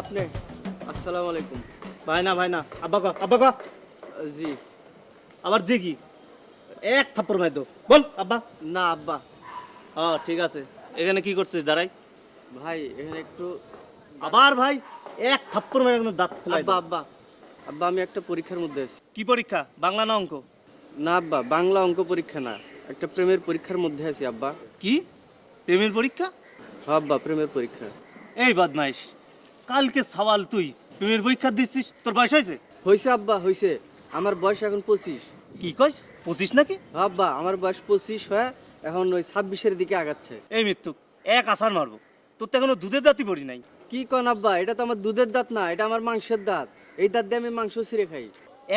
আপনি আসসালামু আলাইকুম। ভাই না আব্বা ক জি। আবার জি কি এক থাপ্পড় মার দো বল আব্বা। না আব্বা। ঠিক আছে এখানে কি করছিস দাঁড়াই ভাই এখানে একটু আবার ভাই এক থাপ্পড় মেরে একদম দাঁত ফেলাই আব্বা দেব। আব্বা আব্বা আমি একটা পরীক্ষার মধ্যে আছি। কি পরীক্ষা বাংলা না অঙ্ক? না আব্বা, বাংলা অঙ্ক পরীক্ষা না, একটা প্রেমের পরীক্ষার মধ্যে আছি আব্বা। কি প্রেমের পরীক্ষা? হ্যাঁ আব্বা, প্রেমের পরীক্ষা। এই বদমাইশ, কালকে সওয়াল তুই প্রেমের পরীক্ষা দিচ্ছিস, তোর বয়স হয়েছে? হয়েছে আব্বা হয়েছে, আমার বয়স এখন 25। কি কইস 25 নাকি? হ্যাঁ আব্বা, আমার বয়স 25 হয়ে এখন ওই 26-এর দিকে আগাচ্ছে। এই মৃত্যু এক আসার মারবো, তোর তো এখনো দুধের দাঁতই পড়ি নাই। কি কন আব্বা, এটা তো আমার দুধের দাঁত না, এটা আমার মাংসের দাঁত। এই দাঁত দিয়ে আমি মাংস ছিঁড়ে খাই।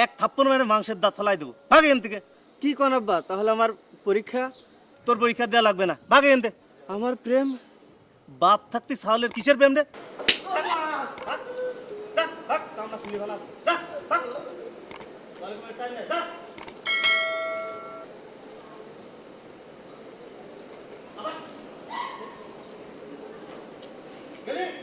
এক থাপ্পড় মেরে মাংসের দাঁত ফেলাই দেবো, ভাগ এখান থেকে। কি কন আব্বা, তাহলে আমার পরীক্ষা? তোর পরীক্ষা দেওয়া লাগবে না, ভাগ এখান থেকে। আমার প্রেম? বাপ থাকতে সাহলের কিসের প্রেম রে? Get in!